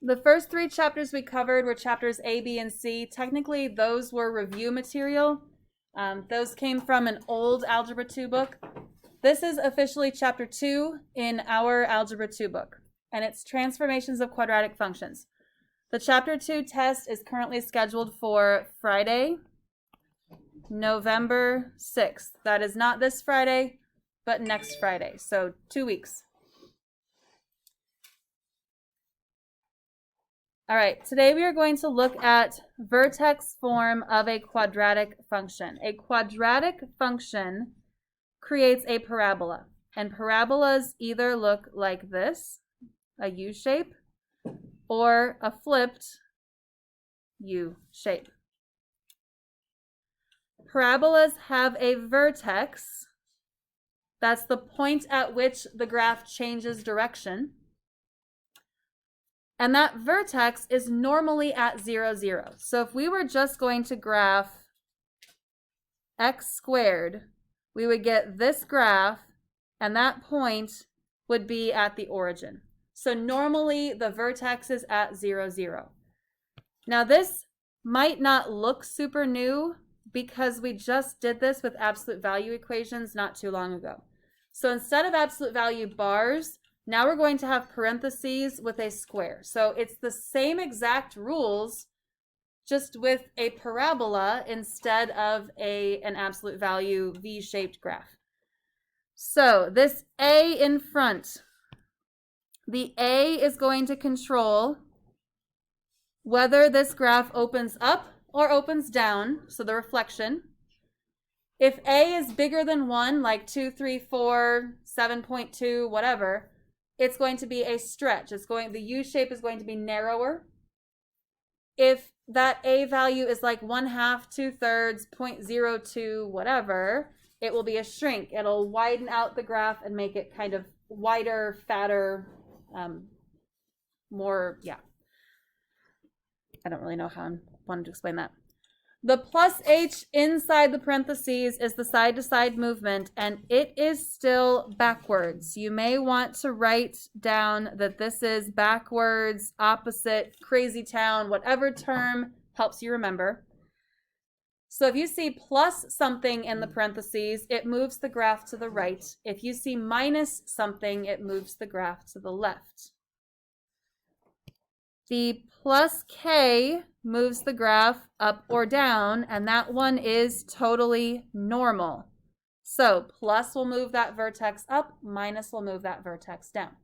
the first 3 chapters we covered were chapters A, B, and C. Technically, those were review material. Those came from an old Algebra 2 book. This is officially chapter 2 in our Algebra 2 book, and it's transformations of quadratic functions. The chapter 2 test is currently scheduled for Friday, November 6th. That is not this Friday, but next Friday, so 2 weeks. All right, today we are going to look at vertex form of a quadratic function. A quadratic function creates a parabola, and parabolas either look like this, a U shape, or a flipped U shape. Parabolas have a vertex. That's the point at which the graph changes direction. And that vertex is normally at 0, 0. So if we were just going to graph x squared, we would get this graph, and that point would be at the origin. So normally the vertex is at 0, 0. Now this might not look super new because we just did this with absolute value equations not too long ago. So instead of absolute value bars, now we're going to have parentheses with a square. So it's the same exact rules, just with a parabola instead of an absolute value V-shaped graph. So this A in front, the A is going to control whether this graph opens up or opens down, so the reflection. If A is bigger than 1, like 2, 3, 4, 7.2, whatever, it's going to be a stretch. The U shape is going to be narrower. If that A value is like 1/2, 2/3, 0.02, whatever, it will be a shrink. It'll widen out the graph and make it kind of wider, fatter, more, yeah. I don't really know how I wanted to explain that. The plus h inside the parentheses is the side-to-side movement, and it is still backwards. You may want to write down that this is backwards, opposite, crazy town, whatever term helps you remember. So if you see plus something in the parentheses, it moves the graph to the right. If you see minus something, it moves the graph to the left. The plus k moves the graph up or down, and that one is totally normal. So plus will move that vertex up, minus will move that vertex down.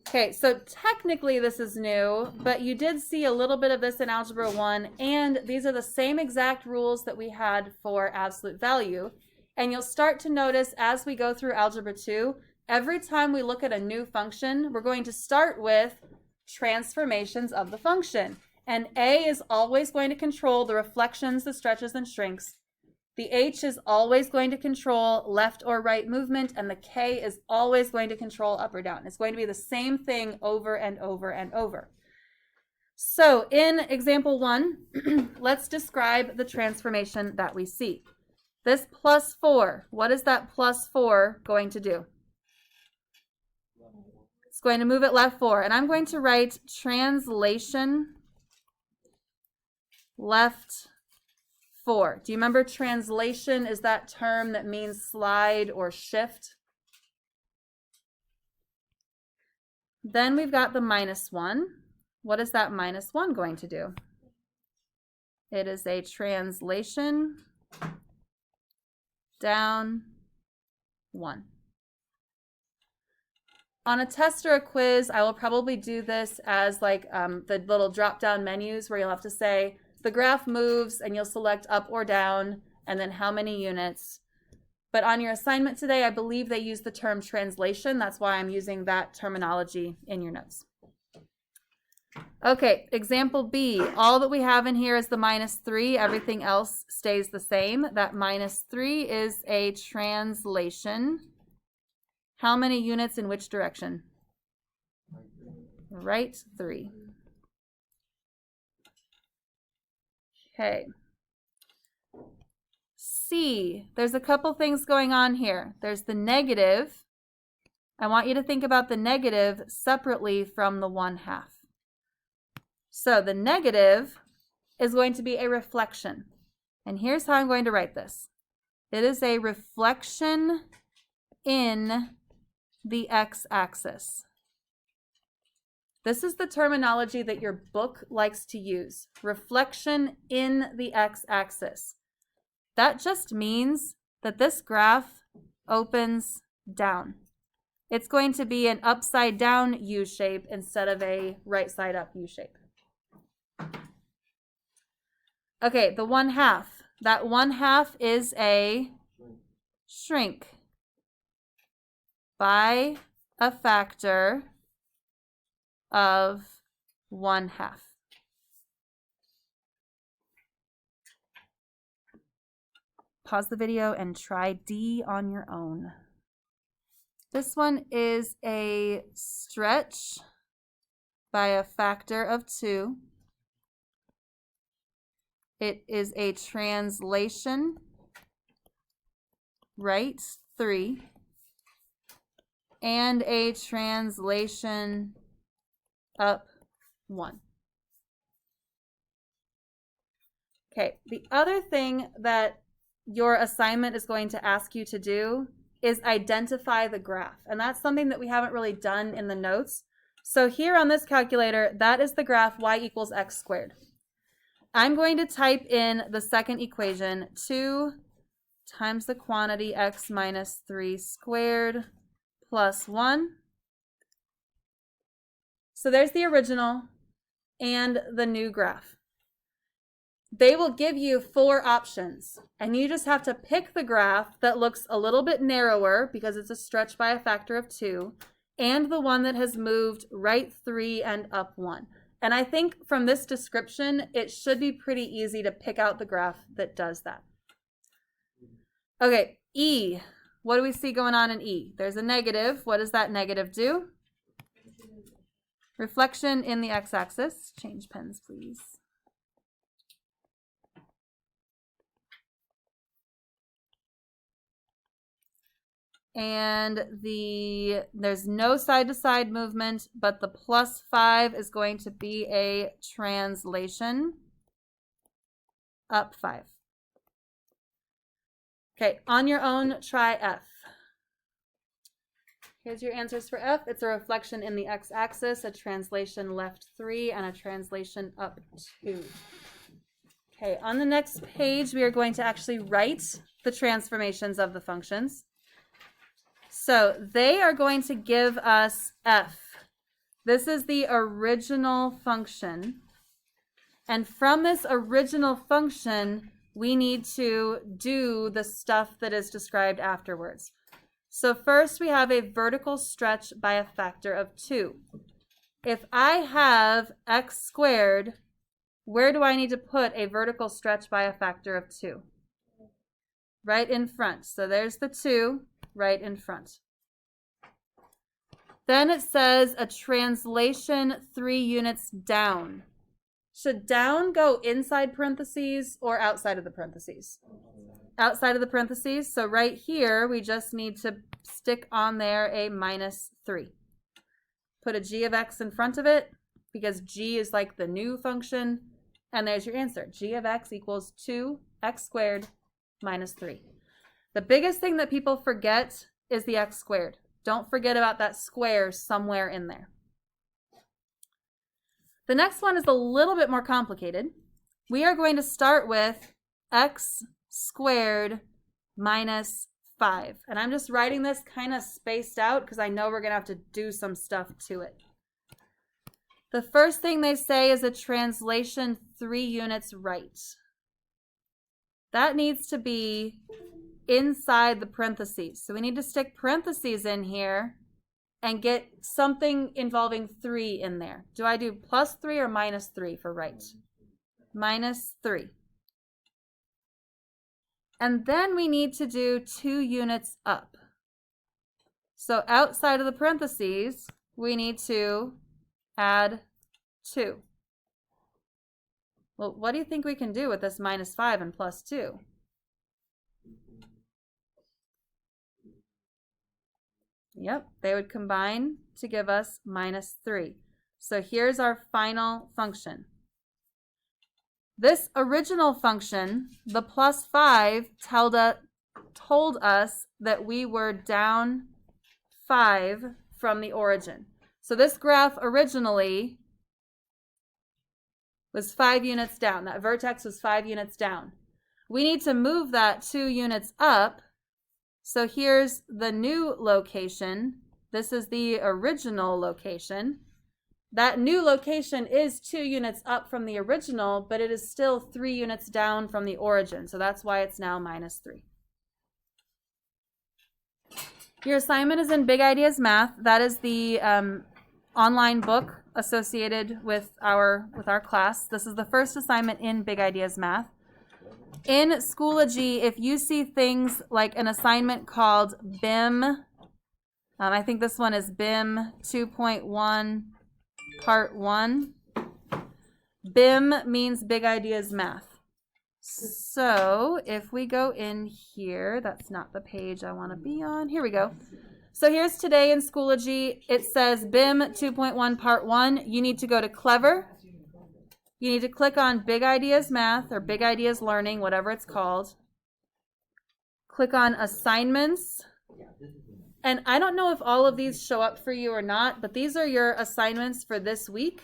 Okay, so technically this is new, but you did see a little bit of this in Algebra 1, and these are the same exact rules that we had for absolute value. And you'll start to notice as we go through Algebra 2, every time we look at a new function, we're going to start with transformations of the function. And A is always going to control the reflections, the stretches, and shrinks. The H is always going to control left or right movement, and the K is always going to control up or down. It's going to be the same thing over and over and over. So in example 1, let's describe the transformation that we see. This plus 4, what is that plus 4 going to do? It's going to move it left 4, and I'm going to write translation left 4. Do you remember translation is that term that means slide or shift? Then we've got the minus 1. What is that minus 1 going to do? It is a translation down 1. On a test or a quiz, I will probably do this as like the little drop-down menus where you'll have to say, the graph moves, and you'll select up or down, and then how many units. But on your assignment today, I believe they use the term translation. That's why I'm using that terminology in your notes. Okay, example B. All that we have in here is the minus 3. Everything else stays the same. That minus 3 is a translation. How many units in which direction? Right 3. Okay. C, there's a couple things going on here. There's the negative, I want you to think about the negative separately from the 1/2. So the negative is going to be a reflection. And here's how I'm going to write this. It is a reflection in the x-axis. This is the terminology that your book likes to use. Reflection in the x-axis. That just means that this graph opens down. It's going to be an upside down U shape instead of a right side up U shape. Okay, the 1/2. That 1/2 is a shrink by a factor of 1/2. Pause the video and try D on your own. This one is a stretch by a factor of 2. It is a translation right 3 and a translation up 1. Okay, the other thing that your assignment is going to ask you to do is identify the graph. And that's something that we haven't really done in the notes. So here on this calculator, that is the graph y equals x squared. I'm going to type in the second equation, 2 times the quantity x minus 3 squared plus 1. So there's the original and the new graph. They will give you 4 options, and you just have to pick the graph that looks a little bit narrower because it's a stretch by a factor of 2, and the one that has moved right 3 and up 1. And I think from this description, it should be pretty easy to pick out the graph that does that. Okay, E. What do we see going on in E? There's a negative. What does that negative do? Reflection in the x-axis. Change pens, please. And there's no side-to-side movement, but the plus 5 is going to be a translation up 5. Okay, on your own, try F. Here's your answers for F. It's a reflection in the x-axis, a translation left 3, and a translation up 2. Okay, on the next page, we are going to actually write the transformations of the functions. So they are going to give us F. This is the original function. And from this original function, we need to do the stuff that is described afterwards. So first we have a vertical stretch by a factor of 2. If I have x squared, where do I need to put a vertical stretch by a factor of 2? Right in front. So there's the 2 right in front. Then it says a translation 3 units down. Should down go inside parentheses or outside of the parentheses? Outside of the parentheses. So right here, we just need to stick on there a minus 3. Put a g of x in front of it because g is like the new function. And there's your answer. G of x equals 2x squared minus 3. The biggest thing that people forget is the x squared. Don't forget about that square somewhere in there. The next one is a little bit more complicated. We are going to start with x squared minus 5. And I'm just writing this kind of spaced out because I know we're going to have to do some stuff to it. The first thing they say is a translation 3 units right. That needs to be inside the parentheses. So we need to stick parentheses in here and get something involving 3 in there. Do I do plus 3 or minus 3 for right? Minus 3. And then we need to do 2 units up. So outside of the parentheses, we need to add 2. Well, what do you think we can do with this minus 5 and plus 2? Yep, they would combine to give us -3. So here's our final function. This original function, the +5, told us that we were down 5 from the origin. So this graph originally was 5 units down. That vertex was 5 units down. We need to move that 2 units up. So here's the new location. This is the original location. That new location is 2 units up from the original, but it is still 3 units down from the origin. So that's why it's now -3. Your assignment is in Big Ideas Math. That is the online book associated with our class. This is the first assignment in Big Ideas Math. In Schoology, if you see things like an assignment called BIM, I think this one is BIM 2.1 Part 1. BIM means Big Ideas Math. So if we go in here, that's not the page I want to be on. Here we go. So here's today in Schoology. It says BIM 2.1 Part 1. You need to go to Clever. You need to click on Big Ideas Math or Big Ideas Learning, whatever it's called. Click on Assignments. And I don't know if all of these show up for you or not, but these are your assignments for this week.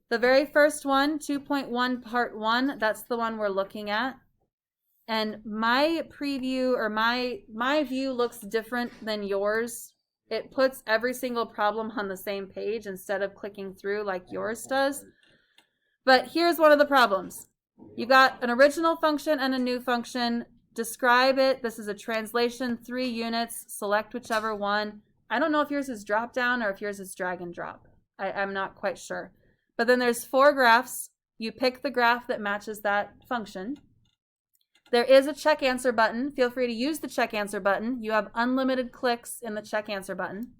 The very first one, 2.1 Part 1, that's the one we're looking at. And my preview or my view looks different than yours. It puts every single problem on the same page instead of clicking through like yours does. But here's one of the problems. You got an original function and a new function. Describe it. This is a translation, 3 units. Select whichever one. I don't know if yours is drop down or if yours is drag and drop. I'm not quite sure. But then there's 4 graphs. You pick the graph that matches that function. There is a check answer button. Feel free to use the check answer button. You have unlimited clicks in the check answer button.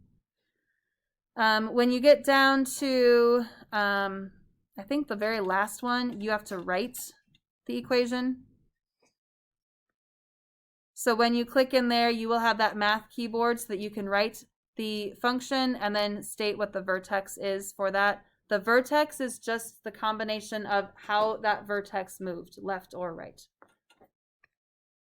When you get down to, I think the very last one, you have to write the equation. So when you click in there, you will have that math keyboard so that you can write the function and then state what the vertex is for that. The vertex is just the combination of how that vertex moved, left or right.